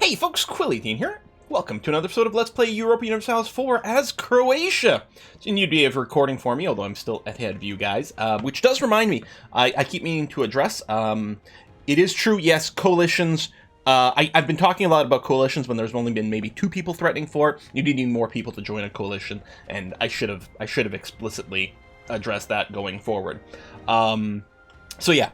Hey folks, Quillyteen here. Welcome to another episode of Let's Play Europa Universalis 4 as Croatia. It's a new day of recording for me, although I'm still ahead of you guys. Which does remind me, I keep meaning to address, it is true, yes, coalitions. I've been talking a lot about coalitions when there's only been maybe 2 people threatening for it. You need more people to join a coalition, and I should have explicitly addressed that going forward. So yeah.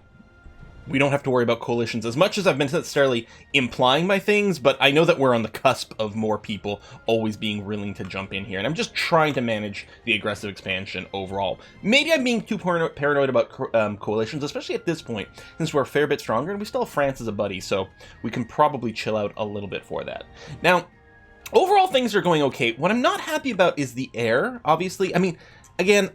We don't have to worry about coalitions as much as I've been necessarily implying by things, but I know that we're on the cusp of more people always being willing to jump in here, and I'm just trying to manage the aggressive expansion overall. Maybe I'm being too paranoid about coalitions, especially at this point, since we're a fair bit stronger, and we still have France as a buddy, so we can probably chill out a little bit for that. Now, overall things are going okay. What I'm not happy about is the air, obviously. I mean, again,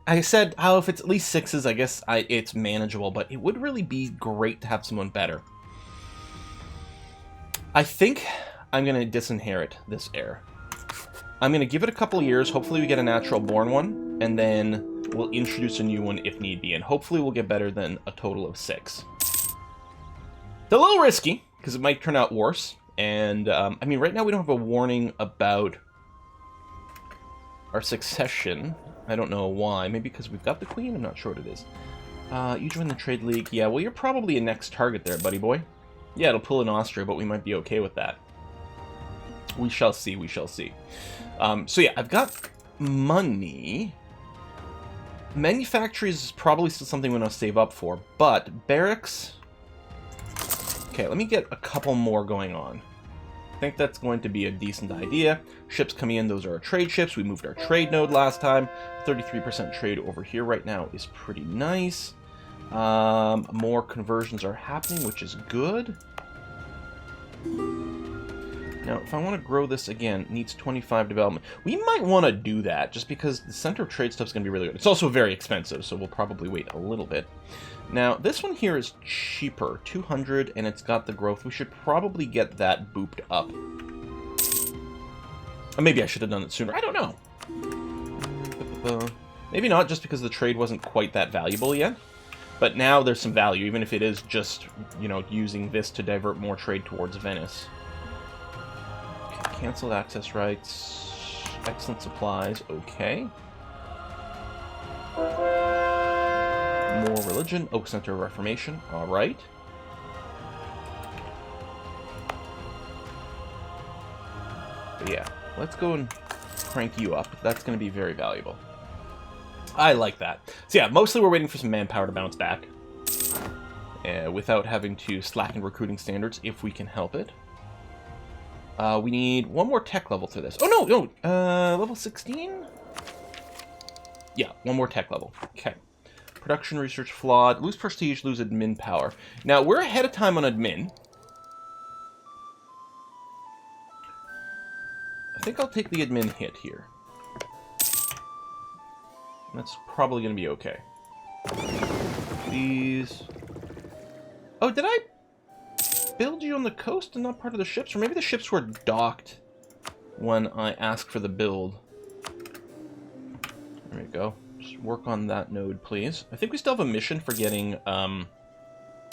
I said how if it's at least 6s, I guess it's manageable, but it would really be great to have someone better. I think I'm going to disinherit this heir. I'm going to give it a couple years. Hopefully we get a natural born one, and then we'll introduce a new one if need be, and hopefully we'll get better than a total of 6. It's a little risky, because it might turn out worse, and I mean, right now we don't have a warning about our succession. I don't know why. Maybe because we've got the queen? I'm not sure what it is. You join the trade league. Yeah, well, you're probably a next target there, buddy boy. Yeah, it'll pull in Austria, but we might be okay with that. We shall see, we shall see. So yeah, I've got money. Manufactories is probably still something we want to save up for, but barracks... Okay, let me get a couple more going on. I think that's going to be a decent idea. Ships coming in, those are our trade ships. We moved our trade node last time. 33% trade over here right now is pretty nice. More conversions are happening, which is good. Now, if I want to grow this again, it needs 25 development. We might want to do that, just because the center of trade stuff is going to be really good. It's also very expensive, so we'll probably wait a little bit. Now, this one here is cheaper, 200, and it's got the growth. We should probably get that booped up. Or maybe I should have done it sooner. I don't know. Maybe not, just because the trade wasn't quite that valuable yet. But now there's some value, even if it is just, you know, using this to divert more trade towards Venice. Okay, canceled access rights. Excellent supplies. Okay. More religion. Oak Center of Reformation. Alright. But yeah, let's go and crank you up. That's going to be very valuable. I like that. So yeah, mostly we're waiting for some manpower to bounce back. Without having to slacken recruiting standards, if we can help it. We need one more tech level to this. Oh, no! Level 16? Yeah, one more tech level. Okay. Production research flawed. Lose prestige, lose admin power. Now, we're ahead of time on admin. I think I'll take the admin hit here. That's probably going to be okay. Please. Oh, did I build you on the coast and not part of the ships? Or maybe the ships were docked when I asked for the build. There we go. Just work on that node, please. I think we still have a mission for getting a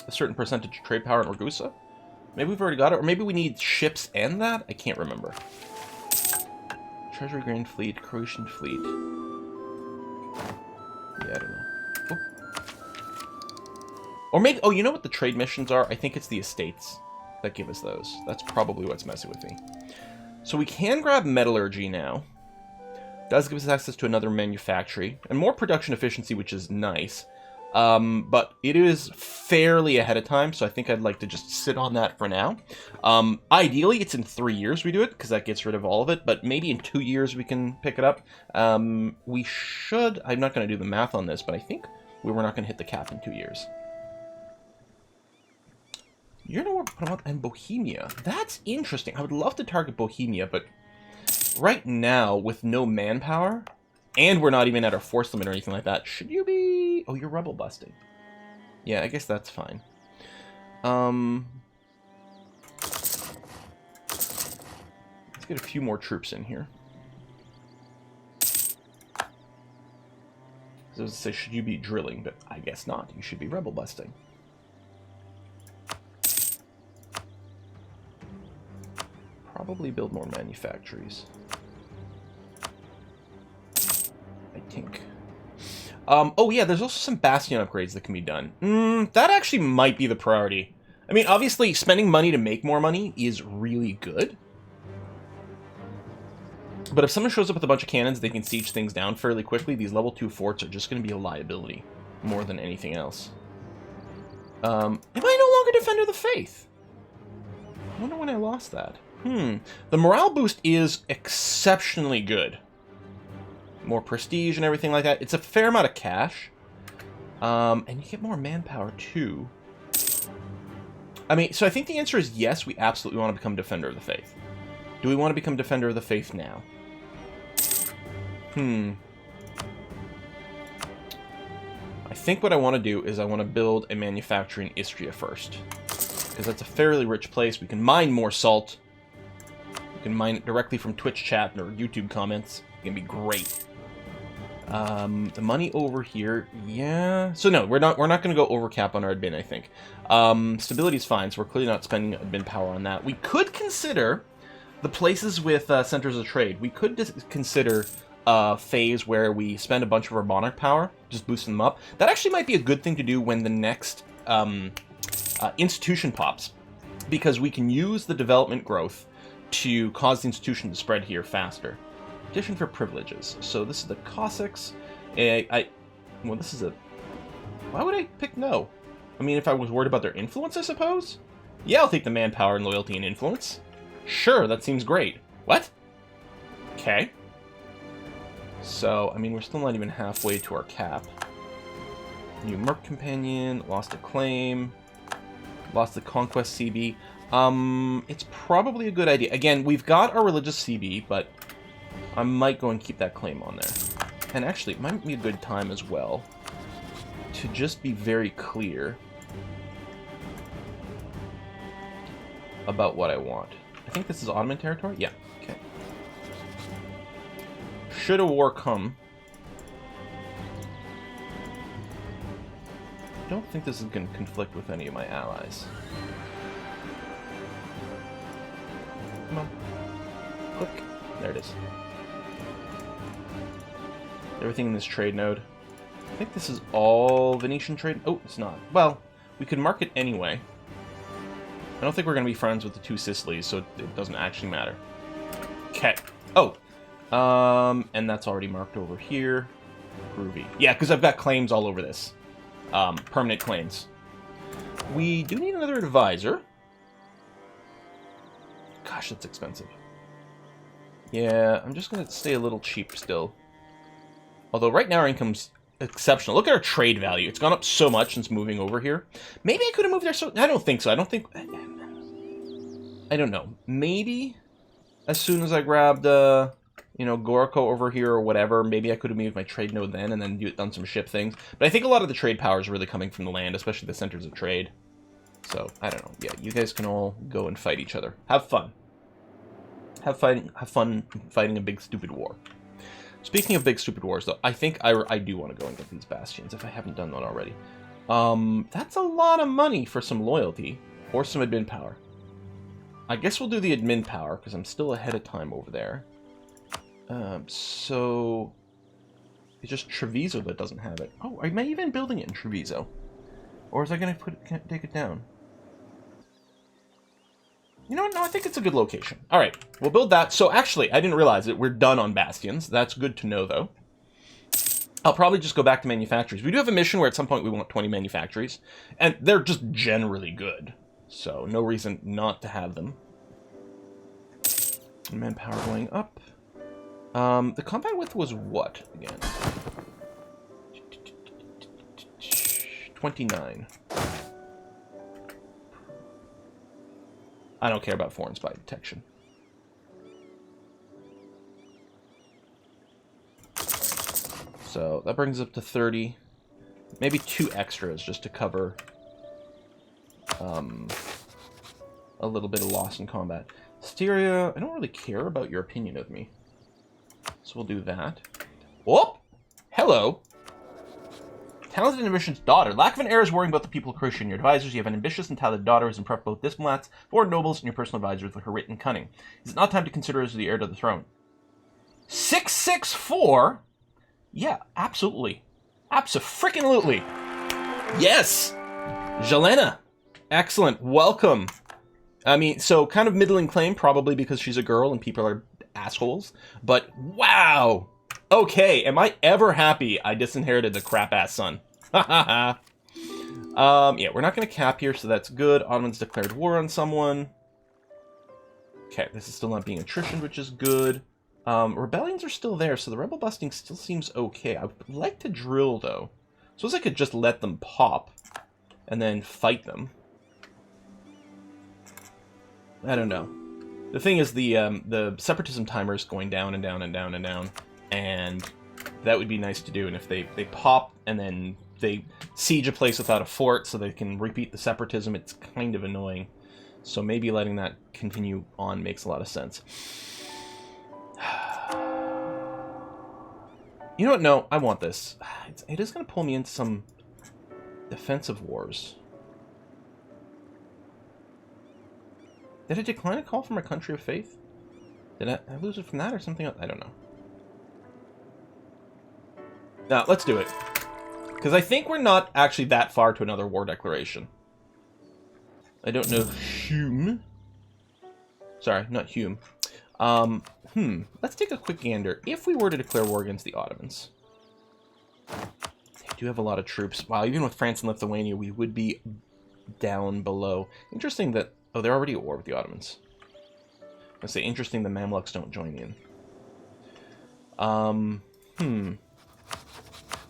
certain percentage of trade power in Ragusa. Maybe we've already got it, or maybe we need ships and that? I can't remember. Treasury Grand Fleet, Croatian Fleet. Yeah, I don't know. Oh. Or maybe, oh, you know what the trade missions are? I think it's the estates that give us those. That's probably what's messing with me. So we can grab metallurgy now. Does give us access to another manufactory and more production efficiency, which is nice. But it is fairly ahead of time, so I think I'd like to just sit on that for now. Ideally, it's in 3 years we do it, because that gets rid of all of it, but maybe in 2 years we can pick it up. We should... I'm not going to do the math on this, but I think we were not going to hit the cap in 2 years. You're nowhere and Bohemia. That's interesting. I would love to target Bohemia, but right now, with no manpower, and we're not even at our force limit or anything like that, should you be... Oh, you're rebel busting. Yeah, I guess that's fine. Let's get a few more troops in here. I was going to say, should you be drilling? But I guess not. You should be rebel busting. probably build more manufactories. I think. Oh yeah, there's also some bastion upgrades that can be done. That actually might be the priority. I mean, obviously, spending money to make more money is really good. But if someone shows up with a bunch of cannons, they can siege things down fairly quickly. These level 2 forts are just going to be a liability more than anything else. Am I no longer Defender of the Faith? I wonder when I lost that. The morale boost is exceptionally good. More prestige and everything like that. It's a fair amount of cash. And you get more manpower, too. I mean, so I think the answer is yes, we absolutely want to become Defender of the Faith. Do we want to become Defender of the Faith now? I think what I want to do is I want to build a manufacturer in Istria first. Because that's a fairly rich place. We can mine more salt. We can mine it directly from Twitch chat or YouTube comments. It's going to be great. The money over here, yeah. So no, we're not going to go over cap on our admin, I think. Stability is fine, so we're clearly not spending admin power on that. We could consider the places with centers of trade. We could consider a phase where we spend a bunch of our monarch power, just boosting them up. That actually might be a good thing to do when the next institution pops, because we can use the development growth to cause the institution to spread here faster. Petition for privileges. So this is the Cossacks. Well, this is a... Why would I pick no? I mean, if I was worried about their influence, I suppose? Yeah, I'll take the manpower and loyalty and influence. Sure, that seems great. What? Okay. So, I mean, we're still not even halfway to our cap. New Merc Companion, lost a claim, lost the Conquest CB. It's probably a good idea. Again, we've got our religious CB, but I might go and keep that claim on there. And actually, it might be a good time as well to just be very clear about what I want. I think this is Ottoman territory? Yeah, okay. Should a war come, I don't think this is going to conflict with any of my allies. Come on. Click. There it is. Everything in this trade node. I think this is all Venetian trade. Oh, it's not. Well, we could mark it anyway. I don't think we're going to be friends with the two Sicilies, so it doesn't actually matter. Okay. Oh. And that's already marked over here. Groovy. Yeah, because I've got claims all over this. Permanent claims. We do need another advisor. Gosh, that's expensive. Yeah, I'm just going to stay a little cheap still. Although right now our income's exceptional. Look at our trade value. It's gone up so much since moving over here. Maybe I could have moved there so... I don't think so. I don't think... I don't know. Maybe as soon as I grabbed, you know, Gorko over here or whatever, maybe I could have moved my trade node then and then done some ship things. But I think a lot of the trade power is really coming from the land, especially the centers of trade. So, I don't know. Yeah, you guys can all go and fight each other. Have fun. Have fun fighting a big stupid war. Speaking of big stupid wars, though, I think I do want to go and get these bastions if I haven't done that already. That's a lot of money for some loyalty or some admin power. I guess we'll do the admin power because I'm still ahead of time over there. So it's just Treviso that doesn't have it. Oh, am I even building it in Treviso, or is I going to take it down? You know what? No, I think it's a good location. All right, we'll build that. So actually, I didn't realize it. We're done on bastions. That's good to know, though. I'll probably just go back to manufactories. We do have a mission where at some point we want 20 manufactories, and they're just generally good. So no reason not to have them. Manpower going up. The combat width was what again? 29. I don't care about foreign spy detection. So that brings up to 30. Maybe 2 extras just to cover a little bit of loss in combat. Styria, I don't really care about your opinion of me. So we'll do that. Whoop! Hello! Talented and ambitious daughter. Lack of an heir is worrying about the people of Croatia and your advisors. You have an ambitious and talented daughter who is impressed both diplomats, foreign nobles, and your personal advisors with her wit and cunning. Is it not time to consider her as the heir to the throne? 664? Yeah, absolutely. Abso-freaking-lutely. Yes! Jelena. Excellent. Welcome. I mean, so kind of middling claim, probably because she's a girl and people are assholes. But wow! Okay, am I ever happy I disinherited the crap-ass son? Yeah, we're not going to cap here, so that's good. Ottomans declared war on someone. Okay, this is still not being attrition, which is good. Rebellions are still there, so the rebel busting still seems okay. I would like to drill, though. Suppose I could just let them pop and then fight them. I don't know. The thing is, the separatism timer is going down and down and down and down, and that would be nice to do. And if they pop and then they siege a place without a fort so they can repeat the separatism, it's kind of annoying. So maybe letting that continue on makes a lot of sense. You know what? No, I want this. It is going to pull me into some defensive wars. Did I decline a call from a country of faith? Did I lose it from that or something else? I don't know. Now, let's do it. Because I think we're not actually that far to another war declaration. I don't know Hume. Sorry, not Hume. Let's take a quick gander. If we were to declare war against the Ottomans. They do have a lot of troops. Wow, even with France and Lithuania, we would be down below. Interesting that... Oh, they're already at war with the Ottomans. I say interesting the Mamluks don't join in.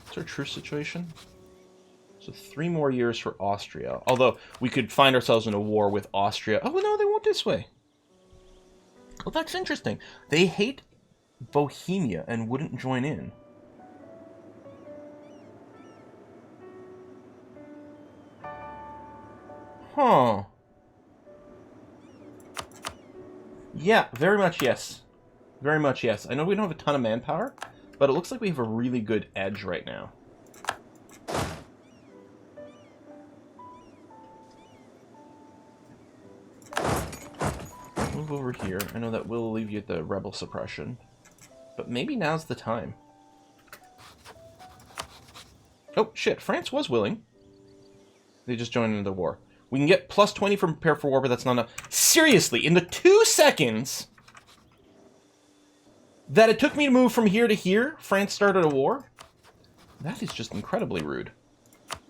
What's our truce situation? So 3 more years for Austria. Although, we could find ourselves in a war with Austria. Oh, no, they won't this way. Well, that's interesting. They hate Bohemia and wouldn't join in. Huh. Yeah, very much yes. Very much yes. I know we don't have a ton of manpower, but it looks like we have a really good edge right now. Move over here. I know that will alleviate the rebel suppression, but maybe now's the time. Oh, shit. France was willing. They just joined into the war. We can get plus 20 from prepare for war, but that's not enough. Seriously, in the 2 seconds that it took me to move from here to here, France started a war? That is just incredibly rude.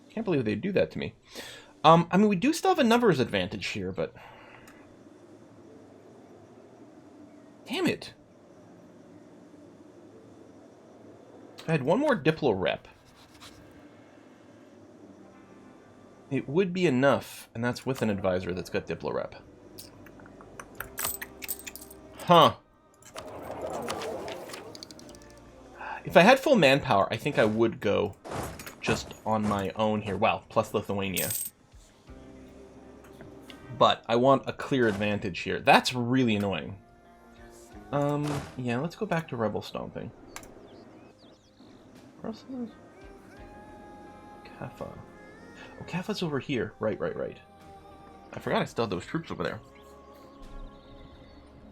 Can't believe they'd do that to me. I mean, we do still have a numbers advantage here, but... Damn it. If I had one more Diplo rep, it would be enough, and that's with an advisor that's got Diplo rep. Huh. If I had full manpower, I think I would go just on my own here. Well, plus Lithuania. But I want a clear advantage here. That's really annoying. Yeah, let's go back to rebel stomping. Kaffa. Oh, Kaffa's over here. Right. I forgot I still had those troops over there.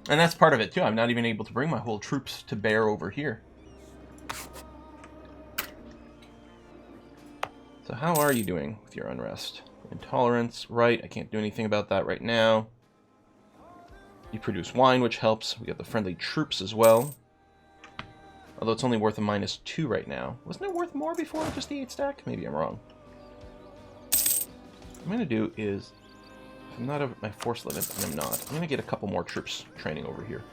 And that's part of it, too. I'm not even able to bring my whole troops to bear over here. So how are you doing with your unrest? Intolerance, right. I can't do anything about that right now. You produce wine, which helps. We got the friendly troops as well. Although it's only worth a -2 right now. Wasn't it worth more before, just the 8 stack? Maybe I'm wrong. What I'm going to do is, if I'm not over my force limit, and I'm not, I'm going to get a couple more troops training over here.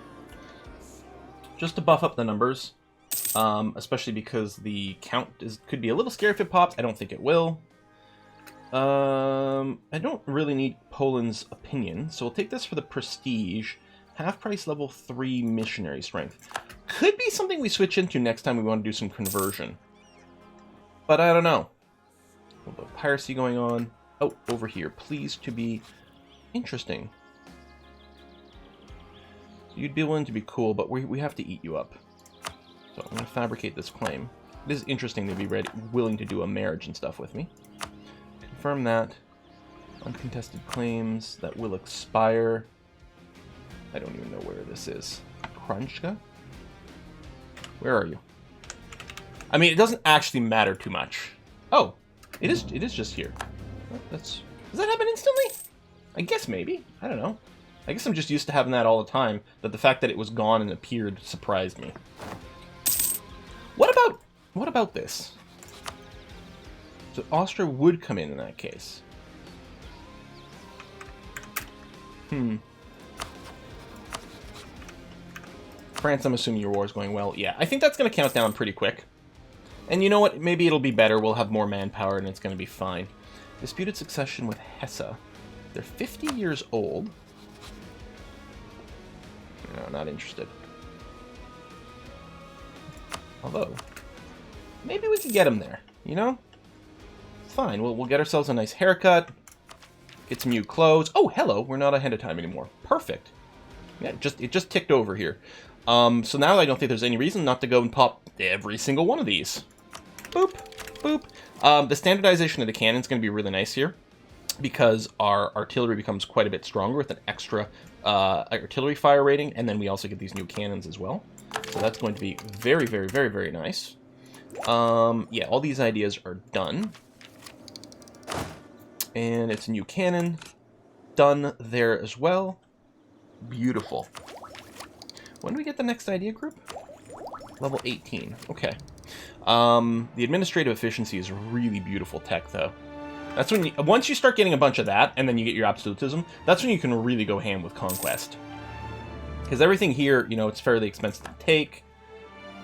Just to buff up the numbers. Especially because the count could be a little scary if it pops. I don't think it will. I don't really need Poland's opinion, so we'll take this for the prestige. Half price level 3 missionary strength. Could be something we switch into next time we want to do some conversion. But I don't know. A little bit of piracy going on. Oh, over here. Pleased to be interesting. So you'd be willing to be cool, but we have to eat you up. So I'm going to fabricate this claim. It is interesting to be willing to do a marriage and stuff with me. Confirm that. Uncontested claims that will expire. I don't even know where this is. Krunchka? Where are you? I mean, it doesn't actually matter too much. Oh, it is just here. Does that happen instantly? I guess maybe. I don't know. I guess I'm just used to having that all the time, that the fact that it was gone and appeared surprised me. What about this? So Austria would come in that case. France, I'm assuming your war is going well. Yeah, I think that's going to count down pretty quick. And you know what? Maybe it'll be better. We'll have more manpower and it's going to be fine. Disputed succession with Hesse. They're 50 years old. No, not interested. Although, maybe we could get them there, you know? Fine, we'll get ourselves a nice haircut. Get some new clothes. Oh, hello, we're not ahead of time anymore. Perfect. Yeah, it just ticked over here. So now I don't think there's any reason not to go and pop every single one of these. Boop, boop. The standardization of the cannon is going to be really nice here, because our artillery becomes quite a bit stronger with an extra artillery fire rating, and then we also get these new cannons as well. So that's going to be very, very, very, very nice. Yeah, all these ideas are done. And it's a new cannon. Done there as well. Beautiful. When do we get the next idea group? Level 18. Okay. The administrative efficiency is really beautiful tech, though. That's when once you start getting a bunch of that, and then you get your absolutism, that's when you can really go ham with conquest. Because everything here, you know, it's fairly expensive to take,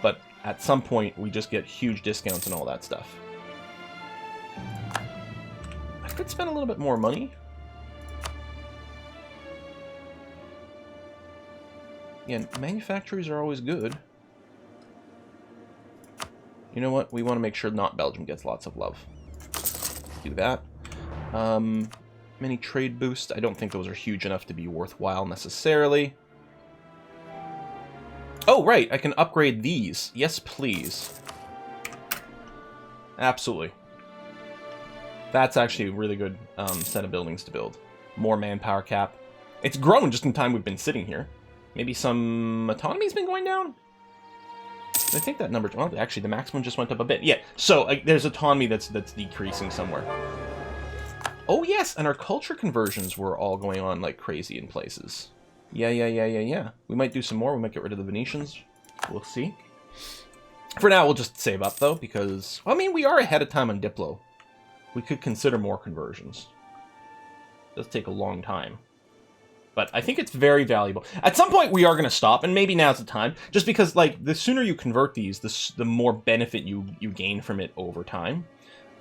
but at some point we just get huge discounts and all that stuff. I could spend a little bit more money. Yeah, manufacturers are always good. You know what? We want to make sure not Belgium gets lots of love. Do that. Many trade boosts. I don't think those are huge enough to be worthwhile necessarily. Oh, right. I can upgrade these. Yes, please. Absolutely. That's actually a really good set of buildings to build. More manpower cap. It's grown just in time we've been sitting here. Maybe some autonomy's been going down? I think that number... Well, actually, the maximum just went up a bit. Yeah, so there's autonomy that's decreasing somewhere. Oh, yes, and our culture conversions were all going on like crazy in places. Yeah. We might do some more. We might get rid of the Venetians. We'll see. For now, we'll just save up, though, because... I mean, we are ahead of time on Diplo. We could consider more conversions. It does take a long time. But I think it's very valuable. At some point, we are going to stop, and maybe now's the time. Just because, like, the sooner you convert these, the more benefit you gain from it over time.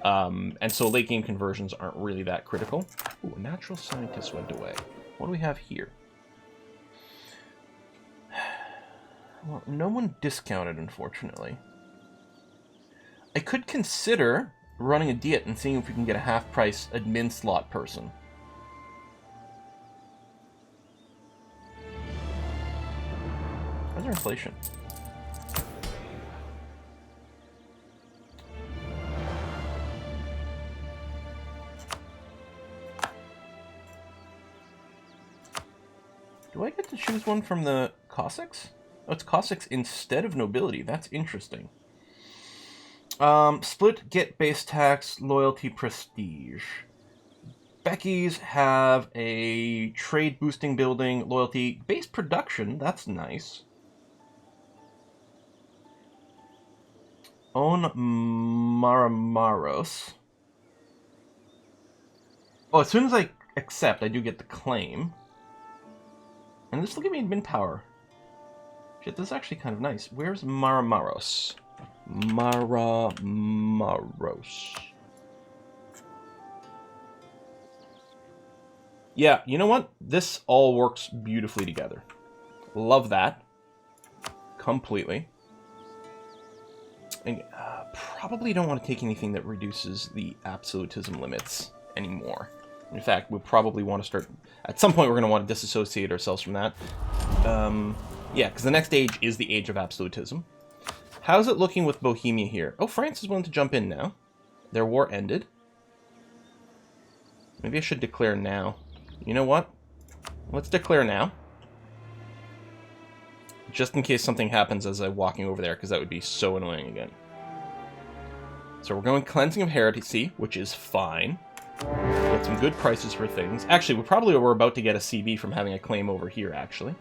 And so late-game conversions aren't really that critical. Ooh, a natural scientist went away. What do we have here? Well, no one discounted, unfortunately. I could consider running a diet and seeing if we can get a half-price admin slot person. How's our inflation? Do I get to choose one from the Cossacks? Oh, it's Cossacks instead of nobility. That's interesting. Split, get base tax, loyalty, prestige. Becky's have a trade boosting building, loyalty, base production. That's nice. Own Maramaros. Oh, as soon as I accept, I do get the claim. And this will give me admin power. Shit, this is actually kind of nice. Where's Maramaros? Maramaros. Yeah, you know what? This all works beautifully together. Love that. Completely. And probably don't want to take anything that reduces the absolutism limits anymore. In fact, we'll probably want to start... At some point, we're going to want to disassociate ourselves from that. Yeah, because the next age is the age of absolutism. How's it looking with Bohemia here? Oh, France is willing to jump in now. Their war ended. Maybe I should declare now. You know what? Let's declare now. Just in case something happens as I'm walking over there, because that would be so annoying again. So we're going cleansing of heresy, which is fine. Get some good prices for things. Actually, we're about to get a CB from having a claim over here, actually.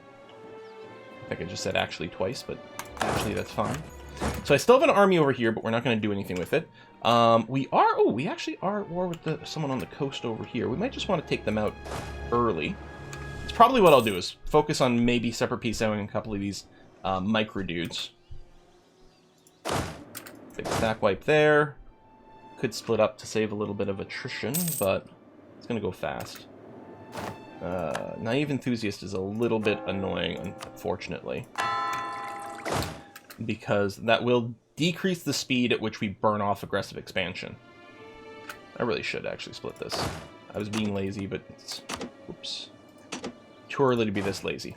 I think I just said actually twice, but actually that's fine. So I still have an army over here, but we're not going to do anything with it. We actually are at war with someone on the coast over here. We might just want to take them out early. It's probably what I'll do, is focus on maybe separate peace out a couple of these micro dudes. Big stack wipe there. Could split up to save a little bit of attrition, but it's going to go fast. Naive Enthusiast is a little bit annoying, unfortunately. Because that will decrease the speed at which we burn off aggressive expansion. I really should actually split this. I was being lazy, but it's... Oops. Too early to be this lazy.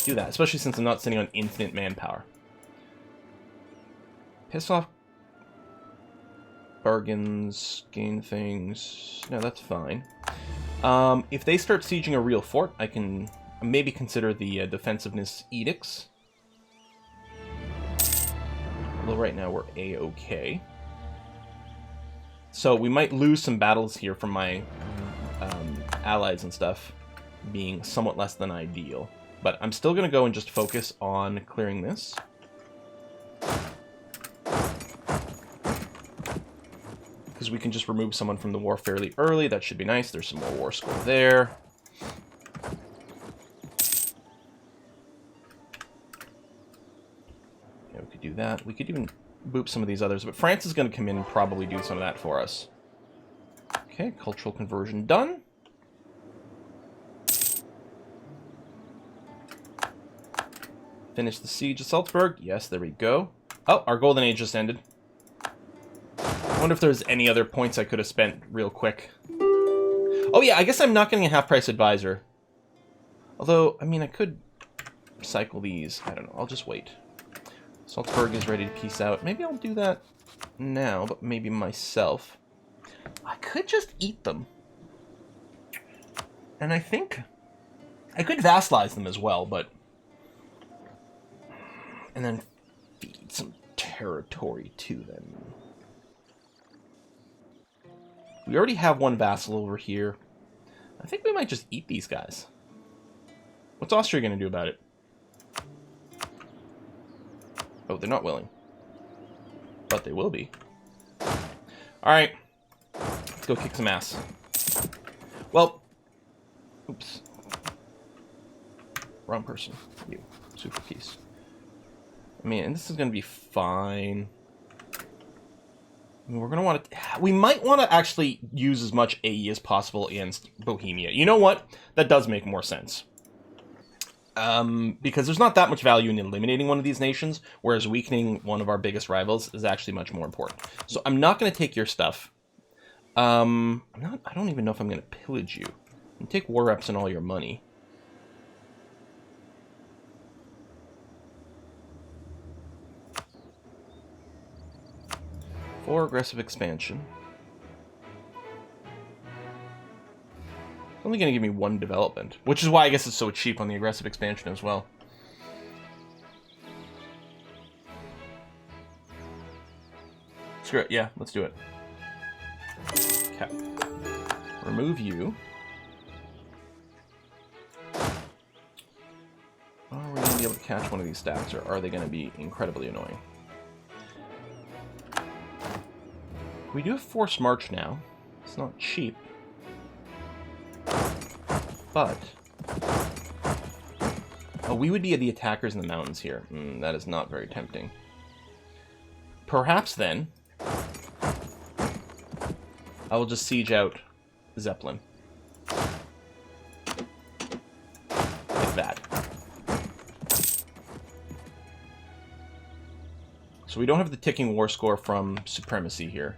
Do that, especially since I'm not sitting on infinite manpower. Piss off bargains, gain things. No, that's fine. If they start sieging a real fort, I can maybe consider the defensiveness edicts. Although right now we're A-okay. So we might lose some battles here from my allies and stuff being somewhat less than ideal. But I'm still going to go and just focus on clearing this. Because we can just remove someone from the war fairly early. That should be nice. There's some more war score there. Yeah, we could do that. We could even boop some of these others. But France is going to come in and probably do some of that for us. Okay, cultural conversion done. Finish the siege of Salzburg. Yes, there we go. Oh, our golden age just ended. I wonder if there's any other points I could have spent real quick. Oh yeah, I guess I'm not getting a half-price advisor. Although, I mean, I could cycle these. I don't know. I'll just wait. Salzburg is ready to peace out. Maybe I'll do that now, but maybe myself. I could just eat them. And I think I could vassalize them as well, but... And then feed some territory to them. We already have one vassal over here. I think we might just eat these guys. What's Austria going to do about it? Oh, they're not willing. But they will be. Alright. Let's go kick some ass. Well. Oops. Wrong person. You. Super peace. I mean, and this is going to be fine. I mean, we're going to want to... We might want to actually use as much AE as possible against Bohemia. You know what? That does make more sense. Because there's not that much value in eliminating one of these nations, whereas weakening one of our biggest rivals is actually much more important. So I'm not going to take your stuff. I don't even know if I'm going to pillage you. I'm take war reps and all your money. For aggressive expansion. It's only going to give me one development, which is why I guess it's so cheap on the aggressive expansion as well. Screw it, yeah, let's do it. Okay. Remove you. Are we going to be able to catch one of these stacks, or are they going to be incredibly annoying? We do have forced march now. It's not cheap. But... Oh, we would be the attackers in the mountains here. That is not very tempting. Perhaps then... I will just siege out Zeppelin. Like that. So we don't have the ticking war score from supremacy here.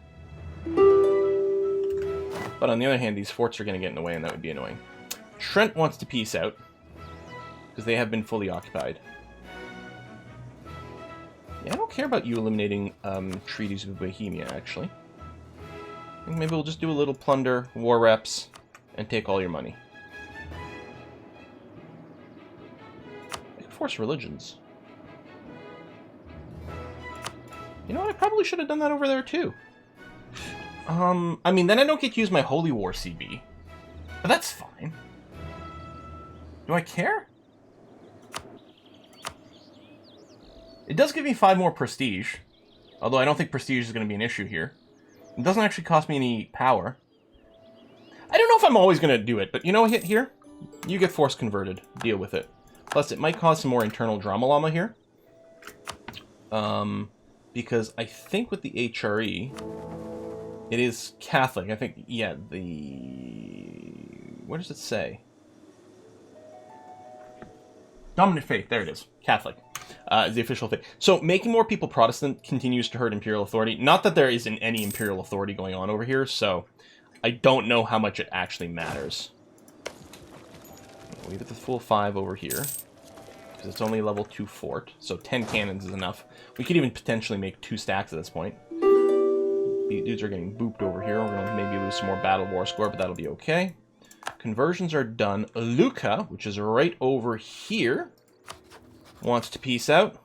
But on the other hand, these forts are going to get in the way, and that would be annoying. Trent wants to peace out, because they have been fully occupied. Yeah, I don't care about you eliminating treaties with Bohemia, actually. I think maybe we'll just do a little plunder, war reps, and take all your money. I could force religions. You know what? I probably should have done that over there, too. I mean, then I don't get to use my Holy War CB. But that's fine. Do I care? It does give me 5 more prestige. Although I don't think prestige is going to be an issue here. It doesn't actually cost me any power. I don't know if I'm always going to do it, but you know, hit here? You get force converted. Deal with it. Plus, it might cause some more internal drama llama here. Because I think with the HRE, it is Catholic. I think, yeah, what does it say? Dominant faith. There it is. Catholic. Is the official faith. So, making more people Protestant continues to hurt imperial authority. Not that there isn't any imperial authority going on over here, so I don't know how much it actually matters. Leave it to full 5 over here. Because it's only a level 2 fort, so 10 cannons is enough. We could even potentially make 2 stacks at this point. These dudes are getting booped over here. We're going to maybe lose some more battle war score, but that'll be okay. Conversions are done. Lucca, which is right over here, wants to peace out.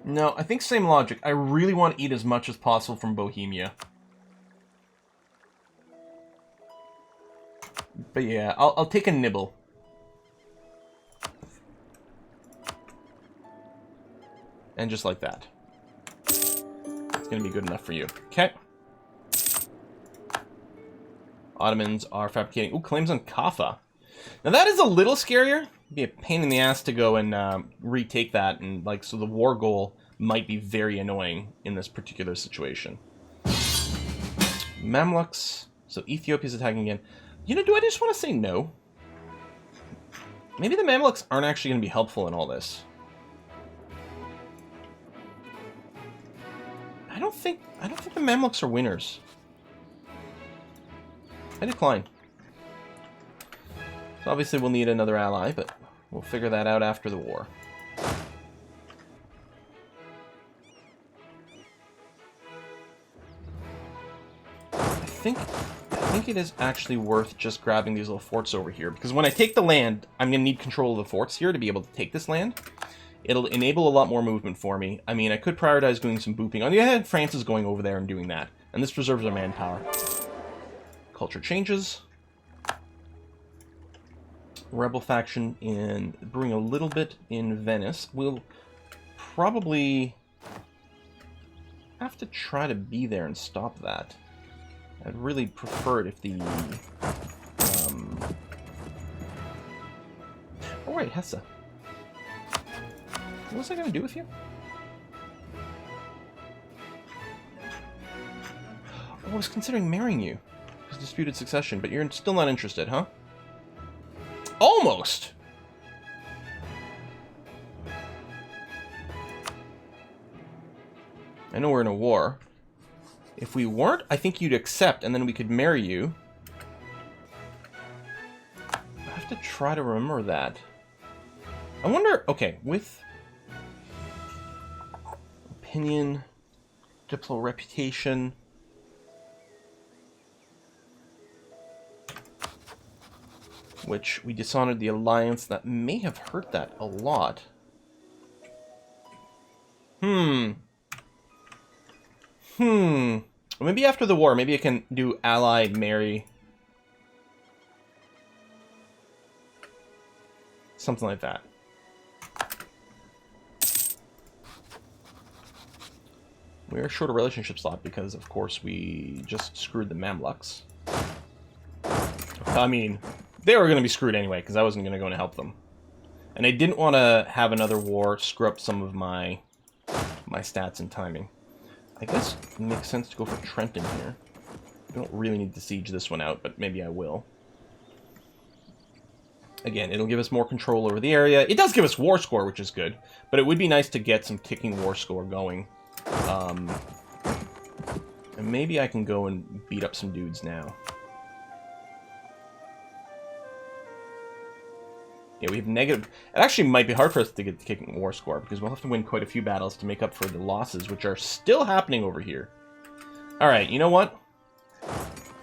No, I think same logic. I really want to eat as much as possible from Bohemia. But yeah, I'll take a nibble. And just like that. It's going to be good enough for you. Okay. Ottomans are fabricating... Ooh, claims on Kaffa. Now that is a little scarier. It'd be a pain in the ass to go and retake that. And like, so the war goal might be very annoying in this particular situation. Mamluks. So Ethiopia's attacking again. You know, do I just want to say no? Maybe the Mamluks aren't actually going to be helpful in all this. I don't think the Mamluks are winners. I decline. So obviously we'll need another ally, but we'll figure that out after the war. I think it is actually worth just grabbing these little forts over here, because when I take the land, I'm going to need control of the forts here to be able to take this land. It'll enable a lot more movement for me. I mean, I could prioritize doing some booping. On the other hand, France is going over there and doing that, and this preserves our manpower. Culture changes. Rebel faction in brewing a little bit in Venice. We'll probably have to try to be there and stop that. I'd really prefer it if the... Oh, right, Hesse. What was I going to do with you? Oh, I was considering marrying you. It's disputed succession, but you're still not interested, huh? Almost! I know we're in a war. If we weren't, I think you'd accept, and then we could marry you. I have to try to remember that. I wonder... Okay, with... Opinion... Diplo reputation... Which we dishonored the alliance. That may have hurt that a lot. Maybe after the war, maybe I can do ally, marry. Something like that. We are short a relationship slot because, of course, we just screwed the Mamluks. I mean, they were going to be screwed anyway, because I wasn't going to go and help them. And I didn't want to have another war screw up some of my stats and timing. I guess it makes sense to go for Trenton here. I don't really need to siege this one out, but maybe I will. Again, it'll give us more control over the area. It does give us war score, which is good. But it would be nice to get some kicking war score going. And maybe I can go and beat up some dudes now. Yeah, we have negative... It actually might be hard for us to get the kicking war score, because we'll have to win quite a few battles to make up for the losses, which are still happening over here. Alright, you know what?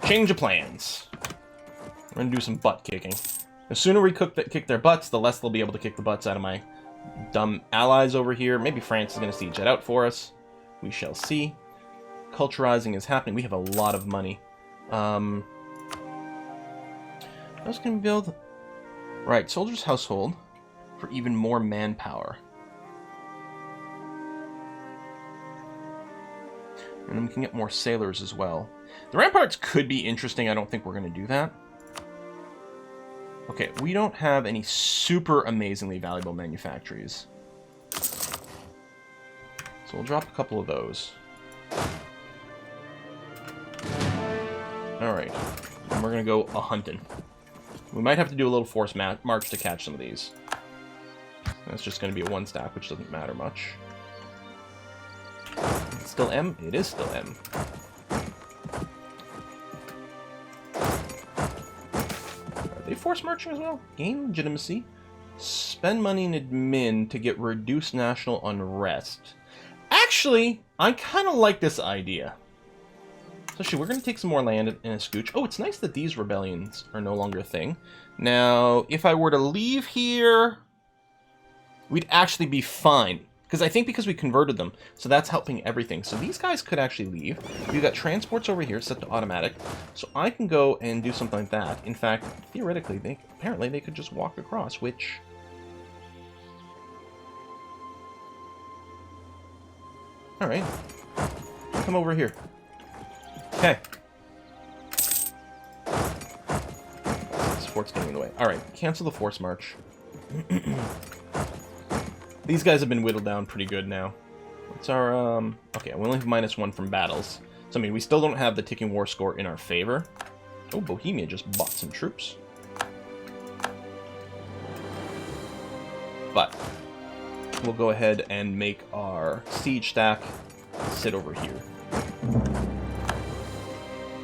Change of plans. We're gonna do some butt kicking. The sooner we kick their butts, the less they'll be able to kick the butts out of my dumb allies over here. Maybe France is gonna siege that out for us. We shall see. Culturizing is happening. We have a lot of money. I was gonna build... Right, Soldier's Household for even more manpower. And then we can get more sailors as well. The ramparts could be interesting. I don't think we're going to do that. Okay, we don't have any super amazingly valuable manufactories. So we'll drop a couple of those. Alright, and we're going to go a-hunting. We might have to do a little forced march to catch some of these. That's just going to be a 1-stack, which doesn't matter much. It's still M? It is still M. Are they forced marching as well? Gain legitimacy. Spend money in admin to get reduced national unrest. Actually, I kind of like this idea. Especially, we're going to take some more land in a scooch. Oh, it's nice that these rebellions are no longer a thing. Now, if I were to leave here, we'd actually be fine. Because I think because we converted them, so that's helping everything. So these guys could actually leave. We've got transports over here set to automatic. So I can go and do something like that. In fact, theoretically, apparently they could just walk across, which... Alright. Come over here. Okay. This fort's getting in the way. Alright, cancel the force march. These guys have been whittled down pretty good now. What's our, Okay, we only have -1 from battles. So, I mean, we still don't have the ticking war score in our favor. Oh, Bohemia just bought some troops. But, we'll go ahead and make our siege stack sit over here.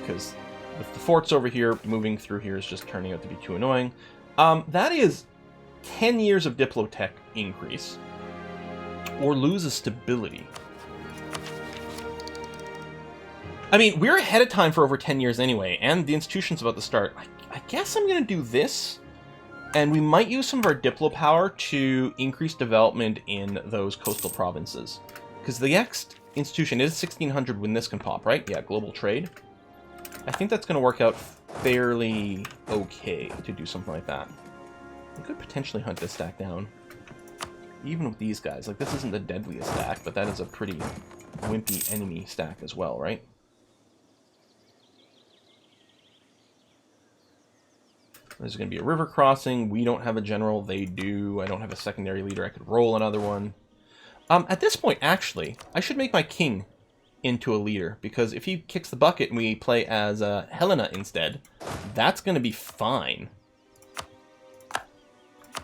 Because with the forts over here, moving through here is just turning out to be too annoying. That is 10 years of Diplotech increase. Or lose a stability. I mean, we're ahead of time for over 10 years anyway, and the institution's about to start. I guess I'm going to do this, and we might use some of our Diplo power to increase development in those coastal provinces. Because the next institution is 1600 when this can pop, right? Yeah, global trade. I think that's going to work out fairly okay to do something like that. We could potentially hunt this stack down. Even with these guys. Like, this isn't the deadliest stack, but that is a pretty wimpy enemy stack as well, right? There's going to be a river crossing. We don't have a general. They do. I don't have a secondary leader. I could roll another one. At this point, actually, I should make my king into a leader, because if he kicks the bucket and we play as Helena instead, that's going to be fine.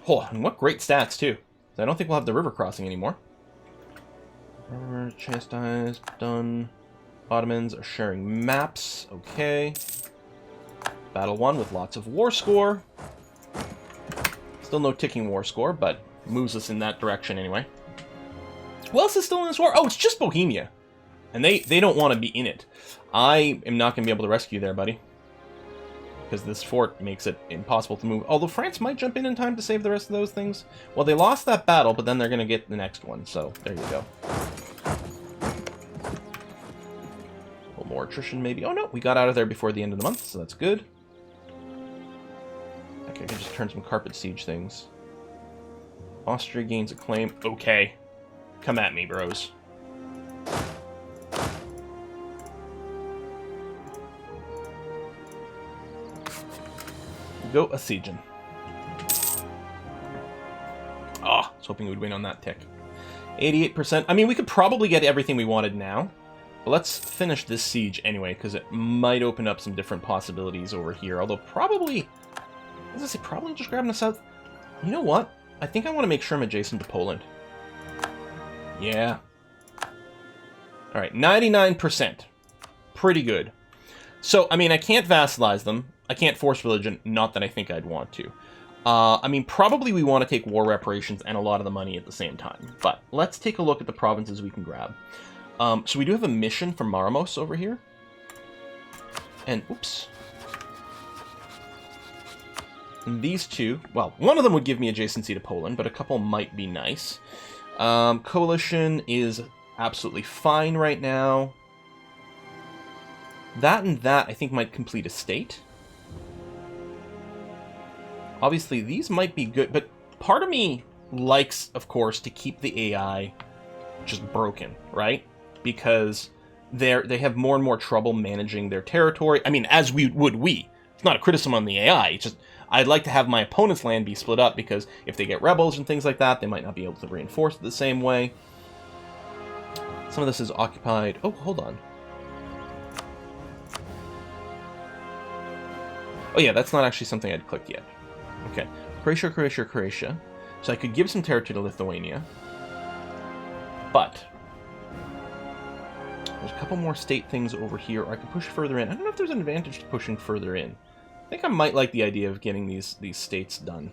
Oh, and what great stats, too. I don't think we'll have the river crossing anymore. Chastised, done. Ottomans are sharing maps, okay. Battle 1 with lots of war score. Still no ticking war score, but moves us in that direction anyway. Who else is still in this war? Oh, it's just Bohemia. And they don't want to be in it. I am not going to be able to rescue there, buddy. Because this fort makes it impossible to move. Although France might jump in time to save the rest of those things. Well, they lost that battle, but then they're going to get the next one. So, there you go. A little more attrition, maybe. Oh, no. We got out of there before the end of the month, so that's good. Okay, I can just turn some carpet siege things. Austria gains a claim. Okay. Come at me, bros. Go a-sieging. Ah, I was hoping we would win on that tick. 88%. I mean, we could probably get everything we wanted now. But let's finish this siege anyway, because it might open up some different possibilities over here. Although probably... As I say, probably just grabbing the south... You know what? I think I want to make sure I'm adjacent to Poland. Yeah. Alright, 99%. Pretty good. So, I mean, I can't vassalize them. I can't force religion, not that I think I'd want to. I mean, probably we want to take war reparations and a lot of the money at the same time. But let's take a look at the provinces we can grab. So we do have a mission from Maramos over here. And, oops. And these two, well, one of them would give me adjacency to Poland, but a couple might be nice. Coalition is absolutely fine right now. That and that, I think, might complete a state. Obviously, these might be good, but part of me likes, of course, to keep the AI just broken, right? Because they have more and more trouble managing their territory. I mean, as would we. It's not a criticism on the AI. It's just I'd like to have my opponent's land be split up because if they get rebels and things like that, they might not be able to reinforce it the same way. Some of this is occupied. Oh, hold on. Oh yeah, that's not actually something I'd clicked yet. Okay, Croatia, Croatia, Croatia. So I could give some territory to Lithuania. But there's a couple more state things over here, or I could push further in. I don't know if there's an advantage to pushing further in. I think I might like the idea of getting these states done.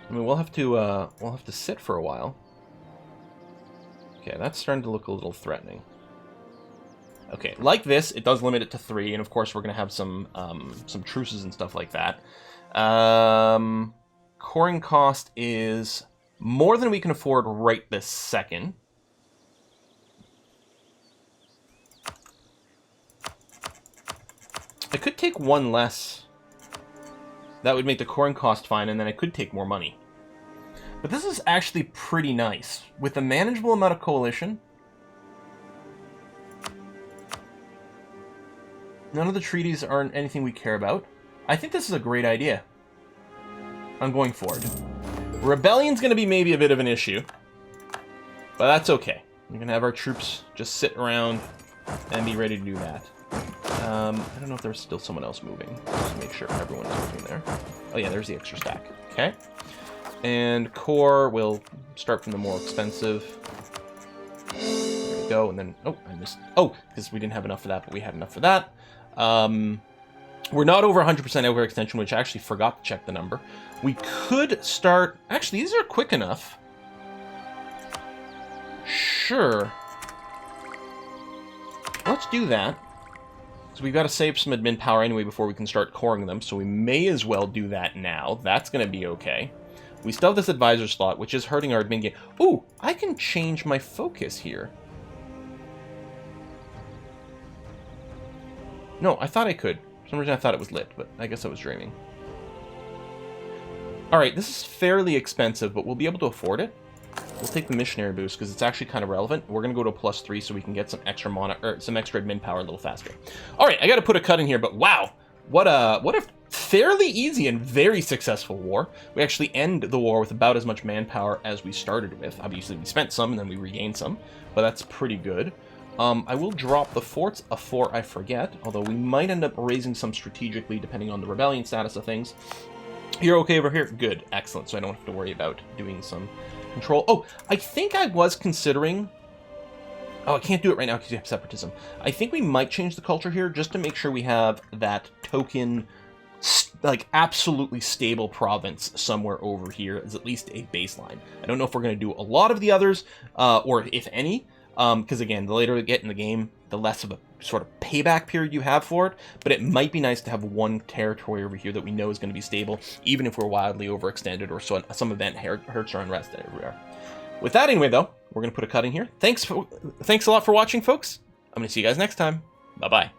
I mean, we'll have to sit for a while. Okay, that's starting to look a little threatening. Okay, like this, it does limit it to 3, and of course we're going to have some truces and stuff like that. Coring cost is more than we can afford right this second. I could take one less. That would make the coring cost fine, and then I could take more money. But this is actually pretty nice. With a manageable amount of coalition, none of the treaties aren't anything we care about. I think this is a great idea. I'm going for it. Rebellion's going to be maybe a bit of an issue, but that's okay. We're going to have our troops just sit around and be ready to do that. I don't know if there's still someone else moving. Just to make sure everyone's moving there. Oh yeah, there's the extra stack. Okay. And core will start from the more expensive. There we go, and then... Oh, I missed... Oh, because we didn't have enough for that, but we had enough for that. We're not over 100% overextension, which I actually forgot to check the number. We could start... Actually, these are quick enough. Sure. Let's do that. So we've got to save some admin power anyway before we can start coring them, so we may as well do that now. That's going to be okay. We still have this advisor slot, which is hurting our admin game. Ooh, I can change my focus here. No, I thought I could. For some reason I thought it was lit, but I guess I was dreaming. Alright, this is fairly expensive, but we'll be able to afford it. We'll take the missionary boost because it's actually kind of relevant. We're going to go to a +3 so we can get some extra some extra admin power a little faster. Alright, I got to put a cut in here, but wow! What a fairly easy and very successful war. We actually end the war with about as much manpower as we started with. Obviously, we spent some and then we regained some, but that's pretty good. I will drop the forts before I forget, although we might end up raising some strategically depending on the rebellion status of things. You're okay over here? Good. Excellent. So I don't have to worry about doing some control. Oh, I think I was considering... Oh, I can't do it right now because you have separatism. I think we might change the culture here just to make sure we have that token, like, absolutely stable province somewhere over here as at least a baseline. I don't know if we're going to do a lot of the others, or if any, because, again, the later we get in the game, the less of a sort of payback period you have for it, but it might be nice to have one territory over here that we know is going to be stable, even if we're wildly overextended or so some event hurts or unrest everywhere. With that, anyway, though, we're going to put a cut in here. Thanks a lot for watching, folks. I'm going to see you guys next time. Bye-bye.